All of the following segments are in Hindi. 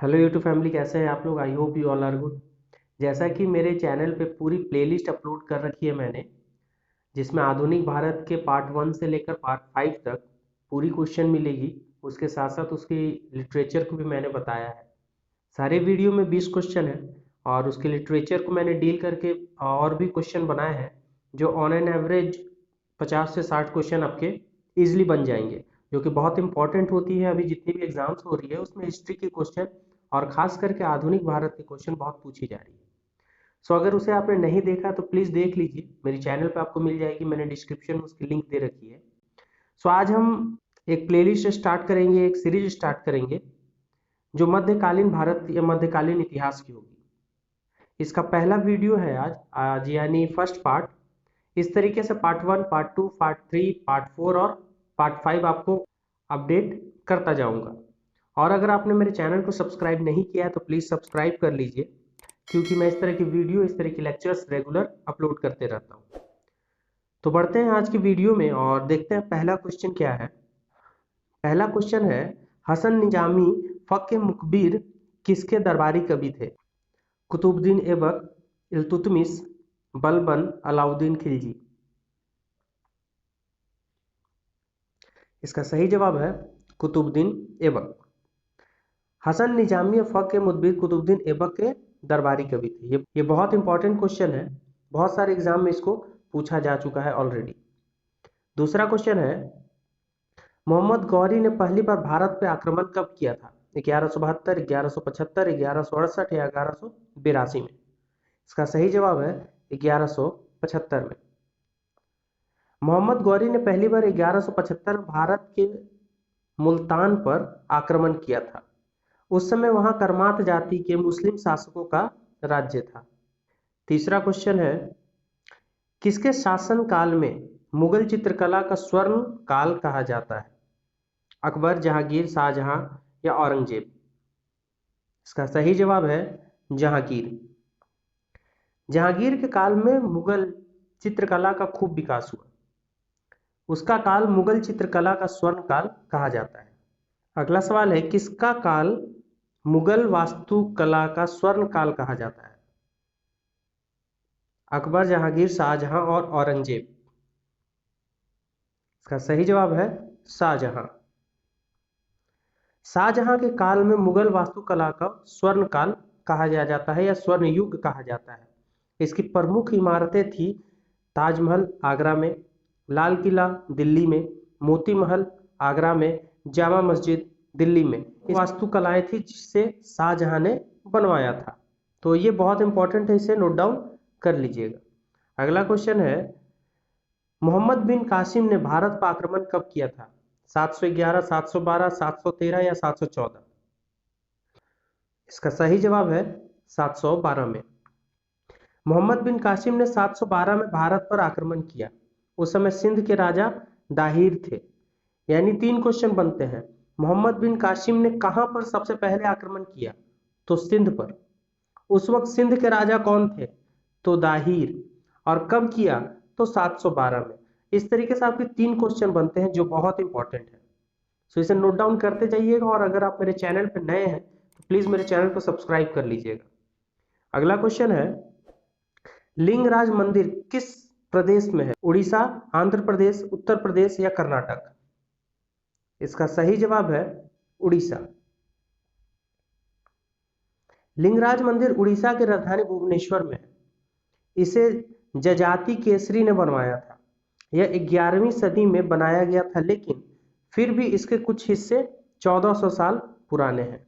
हेलो यूट्यूब फैमिली, कैसे हैं आप लोग। I hope you all are good. जैसा कि मेरे चैनल पे पूरी प्लेलिस्ट अपलोड कर रखी है मैंने, जिसमें आधुनिक भारत के पार्ट 1 से लेकर पार्ट 5 तक पूरी क्वेश्चन मिलेगी। उसके साथ साथ उसकी लिटरेचर को भी मैंने बताया है। सारे वीडियो में 20 क्वेश्चन है और उसके लिटरेचर को मैंने डील करके और भी क्वेश्चन बनाए हैं, जो ऑन एन एवरेज 50 से 60 क्वेश्चन आपके इजिली बन जाएंगे, जो कि बहुत इंपॉर्टेंट होती है। अभी जितनी भी एग्जाम्स हो रही है उसमें हिस्ट्री के क्वेश्चन और खास करके आधुनिक भारत के क्वेश्चन बहुत पूछी जा रही है। सो अगर उसे आपने नहीं देखा तो प्लीज़ देख लीजिए, मेरी चैनल पे आपको मिल जाएगी, मैंने डिस्क्रिप्शन में उसकी लिंक दे रखी है। सो आज हम एक प्लेलिस्ट स्टार्ट करेंगे, एक सीरीज स्टार्ट करेंगे जो मध्यकालीन भारत या मध्यकालीन इतिहास की होगी। इसका पहला वीडियो है आज यानी फर्स्ट पार्ट। इस तरीके से पार्ट 1, पार्ट 2, पार्ट 3, पार्ट 4 और पार्ट 5 आपको अपडेट करता जाऊंगा। और अगर आपने मेरे चैनल को सब्सक्राइब नहीं किया है तो प्लीज़ सब्सक्राइब कर लीजिए, क्योंकि मैं इस तरह की वीडियो, इस तरह की लेक्चर्स रेगुलर अपलोड करते रहता हूँ। तो बढ़ते हैं आज की वीडियो में और देखते हैं पहला क्वेश्चन क्या है। पहला क्वेश्चन है, हसन निजामी फक्र मुखबिर किसके दरबारी कवि थे? कुतुबुद्दीन ऐबक, इल्तुतमिश, बलबन, अलाउद्दीन खिलजी। इसका सही जवाब है कुतुबुद्दीन ऐबक। हसन निजामी और फक्र मुखबिर कुतुबुद्दीन ऐबक के दरबारी कवि थे। ये बहुत इंपॉर्टेंट क्वेश्चन है, बहुत सारे एग्जाम में इसको पूछा जा चुका है ऑलरेडी। दूसरा क्वेश्चन है, मोहम्मद गौरी ने पहली बार भारत पे आक्रमण कब किया था? 1172, 1175, 1168 या 1182 में? इसका सही जवाब है 1175 में। मोहम्मद गौरी ने पहली बार 1175 में भारत के मुल्तान पर आक्रमण किया था। उस समय वहां कर्मात जाति के मुस्लिम शासकों का राज्य था। तीसरा क्वेश्चन है, किसके शासन काल में मुगल चित्रकला का स्वर्ण काल कहा जाता है? अकबर, जहांगीर, शाहजहां या औरंगजेब? इसका सही जवाब है जहांगीर। जहांगीर के काल में मुगल चित्रकला का खूब विकास हुआ। उसका काल मुगल चित्रकला का स्वर्ण काल कहा जाता है। अगला सवाल है, किसका काल मुगल वास्तुकला का स्वर्ण काल कहा जाता है? अकबर, जहांगीर, शाहजहां और औरंगजेब? इसका सही जवाब है शाहजहां। शाहजहां के काल में मुगल वास्तुकला का स्वर्ण काल कहा जाता है या स्वर्ण युग कहा जाता है। इसकी प्रमुख इमारतें थी ताजमहल आगरा में, लाल किला दिल्ली में, मोती महल आगरा में, जामा मस्जिद दिल्ली में। ये वास्तुकलाएं थी जिसे शाहजहां ने बनवाया था। तो ये बहुत इंपॉर्टेंट है, इसे नोट डाउन कर लीजिएगा। अगला क्वेश्चन है, मोहम्मद बिन कासिम ने भारत पर आक्रमण कब किया था? 711, 712, 713 या 714? इसका सही जवाब है 712 में। मोहम्मद बिन कासिम ने 712 में भारत पर आक्रमण किया। उस समय सिंध के राजा दाहिर थे। यानी 3 क्वेश्चन बनते हैं। मोहम्मद बिन कासिम ने कहां पर सबसे पहले आक्रमण किया? तो सिंध पर। उस वक्त सिंध के राजा कौन थे? तो दाहिर। और कब किया? तो 712 में। इस तरीके से आपके 3 क्वेश्चन बनते हैं जो बहुत इंपॉर्टेंट है। सो इसे नोट डाउन करते जाइएगा और अगर आप मेरे चैनल पर नए हैं तो प्लीज मेरे चैनल को सब्सक्राइब कर लीजिएगा। अगला क्वेश्चन है, लिंगराज मंदिर किस प्रदेश में है? उड़ीसा, आंध्र प्रदेश, उत्तर प्रदेश या कर्नाटक? इसका सही जवाब है उड़ीसा। लिंगराज मंदिर उड़ीसा की राजधानी भुवनेश्वर में है। इसे जजाति केसरी ने बनवाया था। यह 11वीं सदी में बनाया गया था, लेकिन फिर भी इसके कुछ हिस्से 1400 साल पुराने हैं।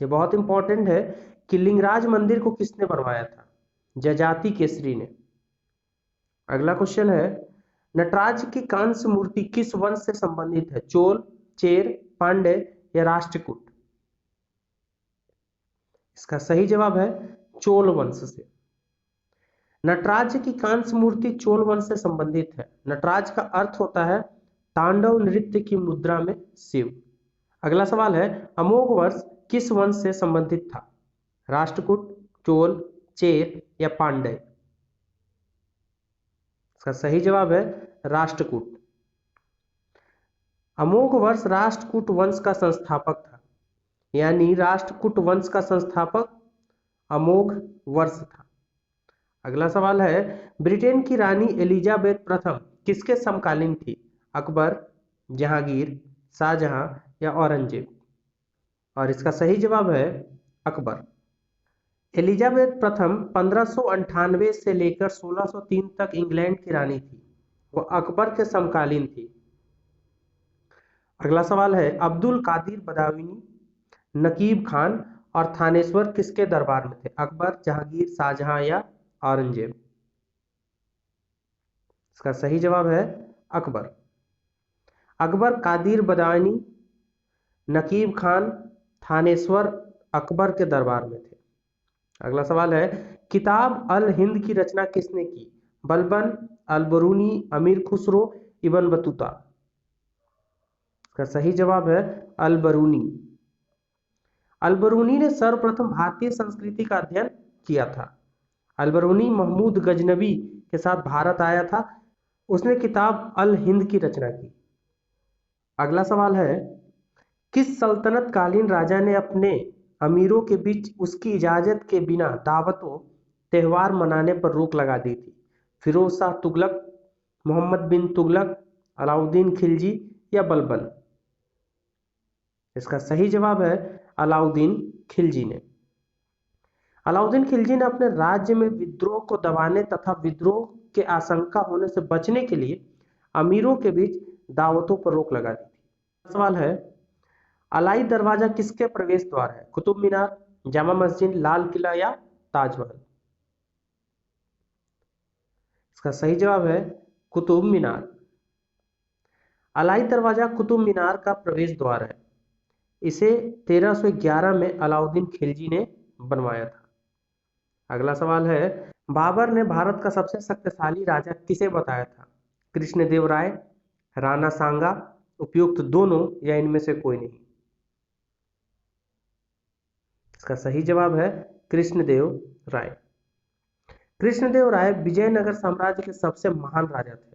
ये बहुत इंपॉर्टेंट है कि लिंगराज मंदिर को किसने बनवाया था? जजाति केसरी ने। अगला क्वेश्चन है, नटराज की कांस्य मूर्ति किस वंश से संबंधित है? चोल, चेर, पांड्य या राष्ट्रकूट? इसका सही जवाब है चोल वंश से। नटराज की कांस्य मूर्ति चोल वंश से संबंधित है। नटराज का अर्थ होता है तांडव नृत्य की मुद्रा में शिव। अगला सवाल है, अमोघ वर्ष किस वंश से संबंधित था? राष्ट्रकूट, चोल, चेर या पांड्य? इसका सही जवाब है राष्ट्रकूट। अमोघ वर्ष राष्ट्रकूट वंश का संस्थापक था। यानी राष्ट्रकूट वंश का संस्थापक अमोघ वर्ष था। अगला सवाल है, ब्रिटेन की रानी एलिजाबेथ प्रथम किसके समकालीन थी? अकबर, जहांगीर, शाहजहां या औरंगजेब? और इसका सही जवाब है अकबर। एलिजाबेथ प्रथम 1598 से लेकर 1603 तक इंग्लैंड की रानी थी। वह अकबर के समकालीन थी। अगला सवाल है, अब्दुल कादिर बदायूनी, नकीब खान और थानेश्वर किसके दरबार में थे? अकबर, जहांगीर, शाहजहां या औरंगजेब? इसका सही जवाब है अकबर। अकबर, कादिर बदायूनी, नकीब खान, थानेश्वर अकबर के दरबार में थे। अगला सवाल है, किताब अल हिंद की रचना किसने की? बलबन, अलबरूनी, अमीर खुसरो, इब्न बतूता? इसका सही जवाब है अलबरूनी। अलबरूनी ने सर्वप्रथम भारतीय संस्कृति का अध्ययन किया था। अलबरूनी महमूद गजनबी के साथ भारत आया था। उसने किताब अल हिंद की रचना की। अगला सवाल है, किस सल्तनत कालीन राजा ने अपने अमीरों के बीच उसकी इजाजत के बिना दावतों त्यौहार मनाने पर रोक लगा दी थी? फिरोज शाह तुगलक, मोहम्मद बिन तुगलक, अलाउद्दीन खिलजी या बलबन? इसका सही जवाब है अलाउद्दीन खिलजी ने। अलाउद्दीन खिलजी ने अपने राज्य में विद्रोह को दबाने तथा विद्रोह के आशंका होने से बचने के लिए अमीरों के बीच दावतों पर रोक लगा दी थी। सवाल है, अलाई दरवाजा किसके प्रवेश द्वार है? कुतुब मीनार, जामा मस्जिद, लाल किला या ताजमहल? इसका सही जवाब है कुतुब मीनार। अलाई दरवाजा कुतुब मीनार का प्रवेश द्वार है। इसे 1311 में अलाउद्दीन खिलजी ने बनवाया था। अगला सवाल है, बाबर ने भारत का सबसे शक्तिशाली राजा किसे बताया था? कृष्णदेव राय, राणा सांगा, उपयुक्त दोनों या इनमें से कोई नहीं? इसका सही जवाब है कृष्णदेव राय। कृष्णदेव राय विजयनगर साम्राज्य के सबसे महान राजा थे।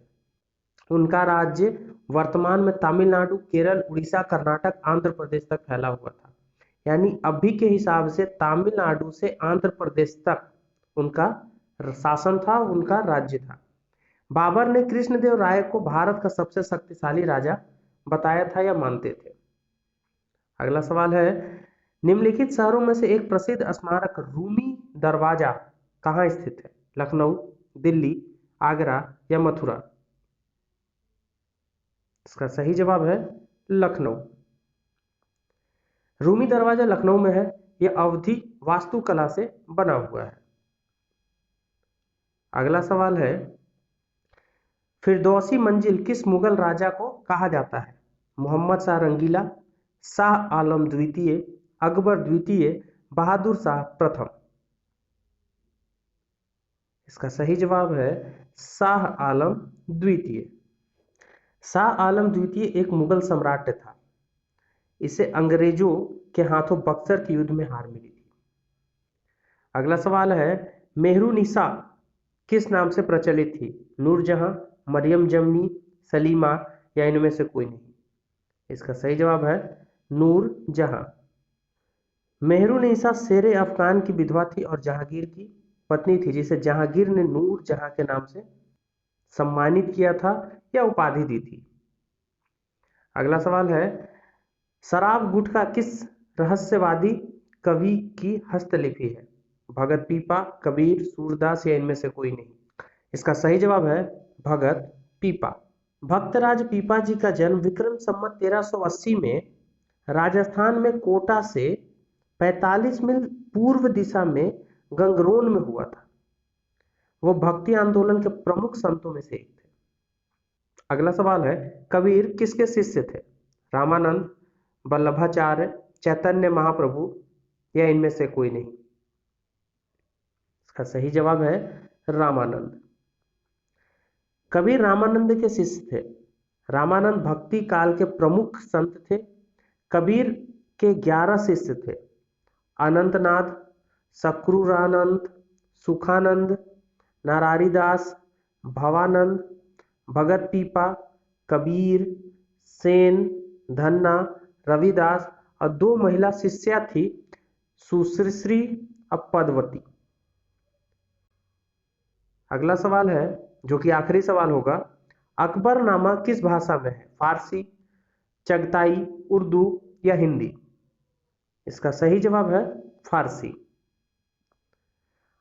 उनका राज्य वर्तमान में तमिलनाडु, केरल, उड़ीसा, कर्नाटक, आंध्र प्रदेश तक फैला हुआ था। यानी अभी के हिसाब से तमिलनाडु से आंध्र प्रदेश तक उनका शासन था, उनका राज्य था। बाबर ने कृष्णदेव राय को भारत का सबसे शक्तिशाली राजा बताया था या मानते थे? अगला सवाल है, निम्नलिखित शहरों में से एक प्रसिद्ध स्मारक रूमी दरवाजा कहाँ स्थित है? लखनऊ, दिल्ली, आगरा या मथुरा? इसका सही जवाब है लखनऊ। रूमी दरवाजा लखनऊ में है। यह अवधी वास्तुकला से बना हुआ है। अगला सवाल है, फिरदौसी मंजिल किस मुगल राजा को कहा जाता है? मोहम्मद शाह रंगीला, शाह आलम द्वितीय, अकबर द्वितीय, बहादुर शाह प्रथम? इसका सही जवाब है शाह आलम द्वितीय। शाह आलम द्वितीय एक मुगल सम्राट था। इसे अंग्रेजों के हाथों बक्सर के युद्ध में हार मिली थी। अगला सवाल है, मेहरुनिसा किस नाम से प्रचलित थी? नूरजहां, मरियम जमनी, सलीमा या इनमें से कोई नहीं? इसका सही जवाब है नूरजहां। मेहरुनिसा शेर अफगान की विधवा थी और जहांगीर की पत्नी थी, जिसे जहांगीर ने नूरजहां के नाम से सम्मानित किया था या उपाधि दी थी। अगला सवाल है, शराब गुटखा किस रहस्यवादी कवि की हस्तलिपि है? भगत पीपा, कबीर, सूरदास या इनमें से कोई नहीं? इसका सही जवाब है भगत पीपा। भक्तराज पीपा जी का जन्म विक्रम संवत 1380 में राजस्थान में कोटा से 45 मील पूर्व दिशा में गंगरोन में हुआ था। वो भक्ति आंदोलन के प्रमुख संतों में से एक थे। अगला सवाल है, कबीर किसके शिष्य थे? रामानंद, वल्लभाचार्य, चैतन्य महाप्रभु या इनमें से कोई नहीं? इसका सही जवाब है रामानंद। कबीर रामानंद के शिष्य थे। रामानंद भक्ति काल के प्रमुख संत थे। कबीर के 11 शिष्य थे। अनंतनाथ, सक्रूरानंद, सुखानंद, नारायणदास, भवानंद, भगत पीपा, कबीर, सेन, धन्ना, रविदास और 2 महिला शिष्या थी, सुश्री और पद्मवती। अगला सवाल है जो कि आखिरी सवाल होगा, अकबरनामा किस भाषा में है? फारसी, चगताई, उर्दू या हिंदी? इसका सही जवाब है फारसी।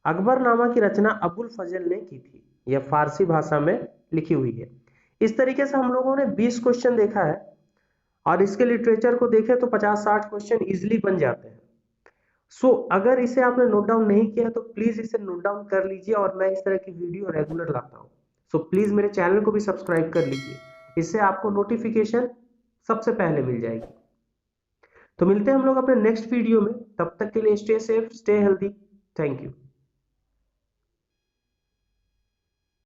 अकबरनामा की रचना अबुल फजल ने की थी। यह फारसी भाषा में लिखी हुई है। इस तरीके से हम लोगों ने 20 क्वेश्चन देखा है और इसके लिटरेचर को देखें तो 50-60 क्वेश्चन इजिली बन जाते हैं। अगर इसे आपने नोट डाउन नहीं किया तो प्लीज इसे नोट डाउन कर लीजिए और मैं इस तरह की वीडियो रेगुलर लाता हूँ। प्लीज मेरे चैनल को भी सब्सक्राइब कर लीजिए, इससे आपको नोटिफिकेशन सबसे पहले मिल जाएगी। तो मिलते हैं हम लोग अपने नेक्स्ट वीडियो में, तब तक के लिए stay safe, stay healthy. Thank you.